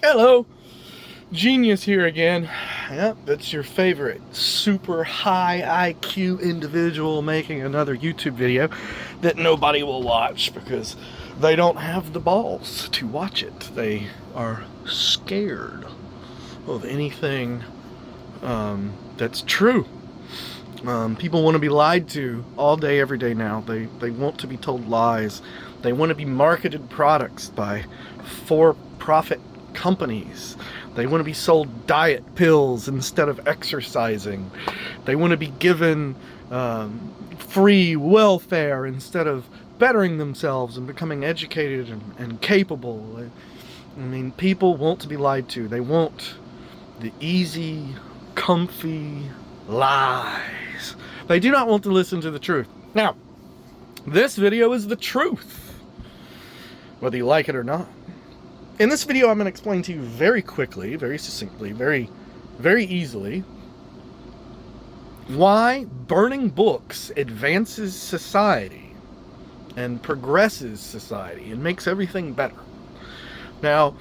Hello, Genius here again. Yep, it's your favorite super high IQ individual making another YouTube video that nobody will watch because they don't have the balls to watch it. They are scared of anything that's true. People want to be lied to all day, every day now. They want to be told lies. They want to be marketed products by for-profit companies. They want to be sold diet pills instead of exercising. They want to be given free welfare instead of bettering themselves and becoming educated and capable. I mean, people want to be lied to. They want the easy, comfy lies. They do not want to listen to the truth. Now, this video is the truth, whether you like it or not. In this video, I'm going to explain to you very quickly, very succinctly, very easily, why burning books advances society and progresses society and makes everything better. Now,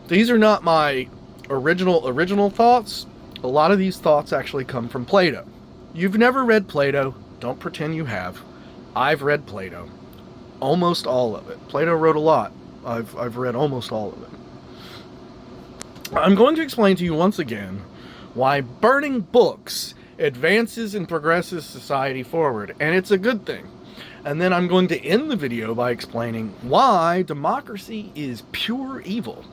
these are not my original thoughts. A lot of these thoughts actually come from Plato. You've never read Plato. Don't pretend you have. I've read Plato. Almost all of it. Plato wrote a lot. I've read almost all of it. I'm going to explain to you once again why burning books advances and progresses society forward, and it's a good thing. And then I'm going to end the video by explaining why democracy is pure evil.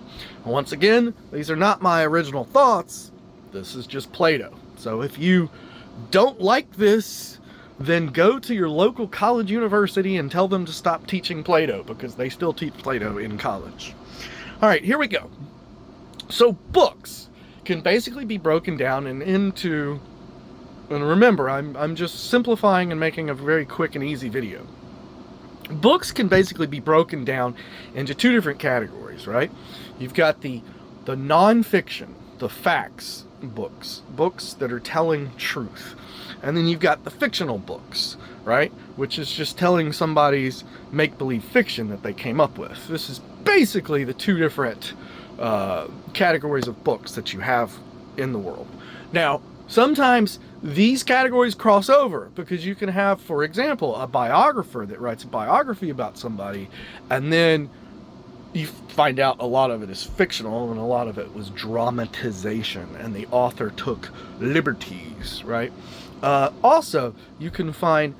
Once again, these are not my original thoughts. This is just Plato. So if you don't like this, then go to your local college university and tell them to stop teaching Plato, because they still teach Plato in college. All right, here we go. So books can basically be broken down into, and remember, I'm just simplifying and making a very quick and easy video. Books can basically be broken down into two different categories, right? You've got the non-fiction, the facts books that are telling truth. And then you've got the fictional books, right? Which is just telling somebody's make-believe fiction that they came up with. This is basically the two different categories of books that you have in the world. Now, sometimes these categories cross over because you can have, for example, a biographer that writes a biography about somebody, and then you find out a lot of it is fictional and a lot of it was dramatization, and the author took liberties, right? Also, you can find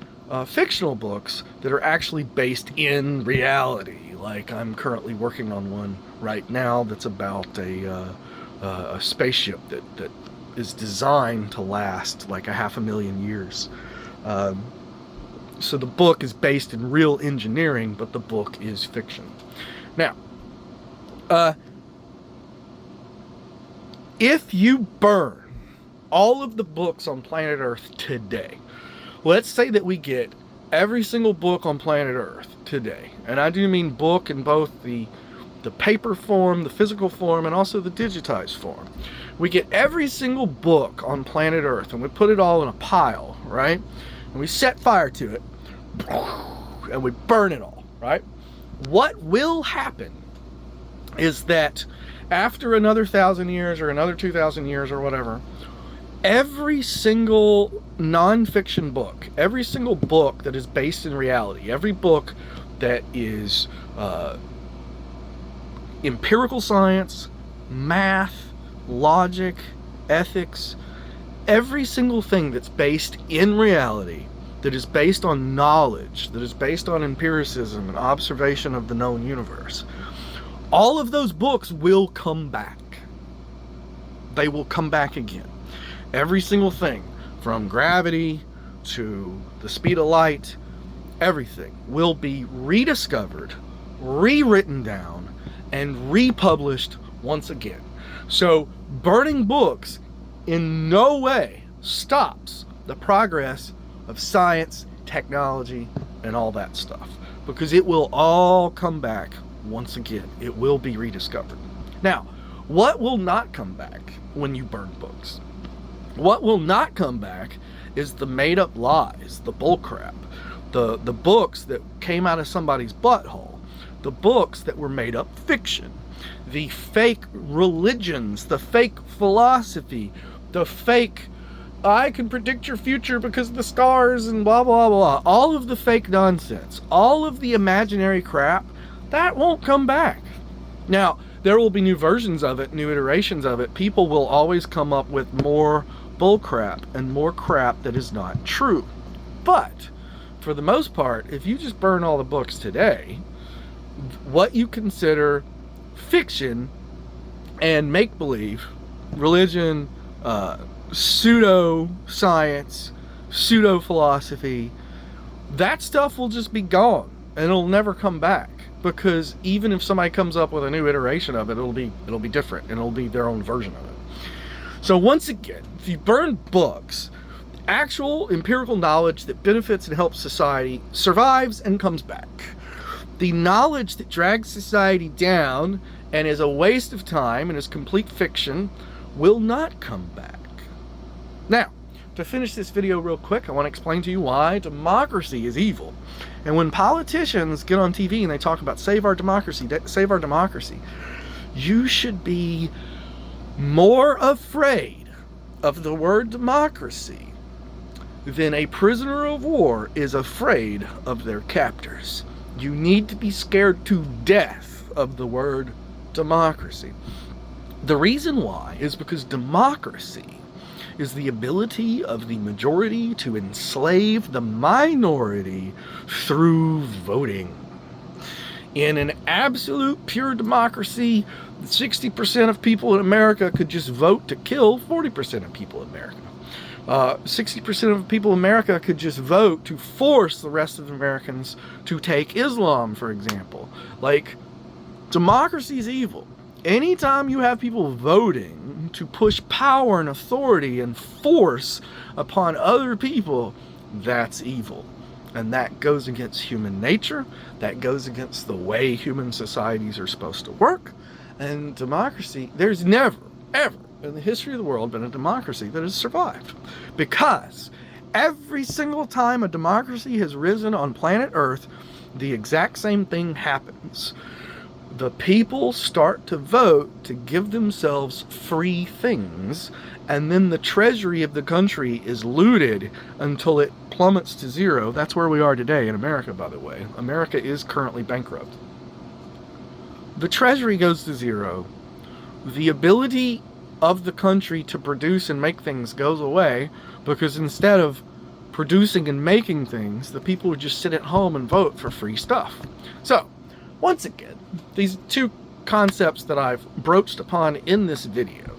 fictional books that are actually based in reality. Like I'm currently working on one right now that's about a spaceship that is designed to last like 500,000 years. So the book is based in real engineering, but the book is fiction. Now, if you burn all of the books on planet Earth today, let's say that we get every single book on planet Earth today, and I do mean book in both the paper form, the physical form, and also the digitized form. We get every single book on planet Earth and we put it all in a pile, right? And we set fire to it and we burn it all, right? What will happen is that after another 1,000 years or another 2,000 years or whatever, every single non-fiction book, every single book that is based in reality, every book that is empirical science, math, logic, ethics, every single thing that's based in reality, that is based on knowledge, that is based on empiricism and observation of the known universe, all of those books will come back. They will come back again. Every single thing, from gravity to the speed of light, everything will be rediscovered, rewritten down, and republished once again. So burning books in no way stops the progress of science, technology, and all that stuff, because it will all come back once again. It will be rediscovered. Now, what will not come back when you burn books? What will not come back is the made-up lies, the bullcrap, the books that came out of somebody's butthole, the books that were made up fiction. the fake religions, the fake philosophy, the fake I can predict your future because of the stars and blah, blah, blah. All of the fake nonsense, all of the imaginary crap, that won't come back. Now, there will be new versions of it, new iterations of it. People will always come up with more bullcrap and more crap that is not true. But for the most part, if you just burn all the books today, what you consider fiction and make-believe, religion, pseudo-science, pseudo-philosophy, that stuff will just be gone and it'll never come back, because even if somebody comes up with a new iteration of it, it'll be different and it'll be their own version of it. So once again, if you burn books, actual empirical knowledge that benefits and helps society survives and comes back. The knowledge that drags society down and is a waste of time and is complete fiction will not come back. Now, to finish this video real quick, I want to explain to you why democracy is evil. And when politicians get on TV and they talk about save our democracy, you should be more afraid of the word democracy than a prisoner of war is afraid of their captors. You need to be scared to death of the word democracy. The reason why is because democracy is the ability of the majority to enslave the minority through voting. In an absolute pure democracy, 60% of people in America could just vote to kill 40% of people in America. 60% of people in America could just vote to force the rest of the Americans to take Islam, for example. Like, democracy is evil. Anytime you have people voting to push power and authority and force upon other people, that's evil. And that goes against human nature. That goes against the way human societies are supposed to work. And democracy, there's never, ever in the history of the world been a democracy that has survived. Because every single time a democracy has risen on planet Earth, the exact same thing happens. The people start to vote to give themselves free things, and then the treasury of the country is looted until it plummets to zero. That's where we are today in America, by the way. America is currently bankrupt. The treasury goes to zero. The ability of the country to produce and make things goes away, because instead of producing and making things, the people would just sit at home and vote for free stuff. So, once again, these two concepts that I've broached upon in this video.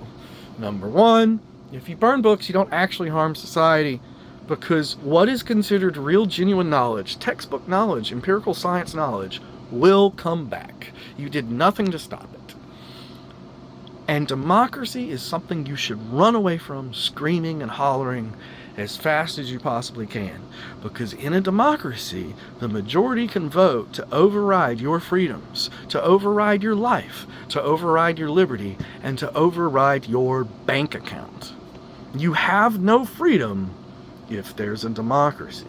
Number one, if you burn books, you don't actually harm society, because what is considered real, genuine knowledge, textbook knowledge, empirical science knowledge, will come back. You did nothing to stop it. And democracy is something you should run away from, screaming and hollering as fast as you possibly can. Because in a democracy, the majority can vote to override your freedoms, to override your life, to override your liberty, and to override your bank account. You have no freedom if there's a democracy.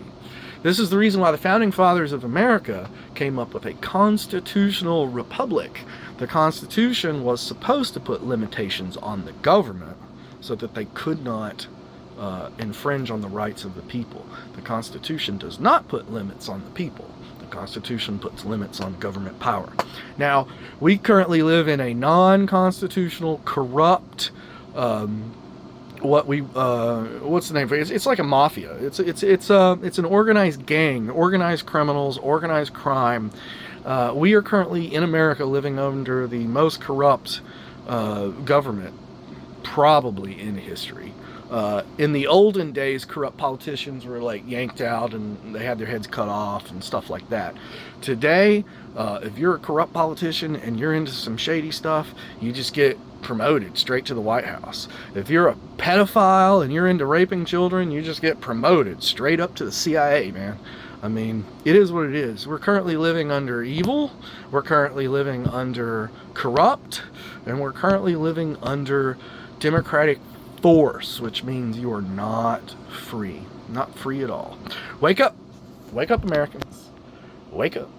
This is the reason why the Founding Fathers of America came up with a constitutional republic. The Constitution was supposed to put limitations on the government so that they could not infringe on the rights of the people. The Constitution does not put limits on the people. The Constitution puts limits on government power. Now, we currently live in a non-constitutional, corrupt, what's the name for it? It's like a mafia. It's an organized gang, organized criminals, organized crime. We are currently in America living under the most corrupt government probably in history. In the olden days, corrupt politicians were like yanked out and they had their heads cut off and stuff like that. Today, if you're a corrupt politician and you're into some shady stuff, you just get promoted straight to the White House. If you're a pedophile and you're into raping children, you just get promoted straight up to the CIA, man. I mean, it is what it is. We're currently living under evil, we're currently living under corrupt, and we're currently living under democratic force, which means you are not free. Not free at all. Wake up! Wake up, Americans. Wake up.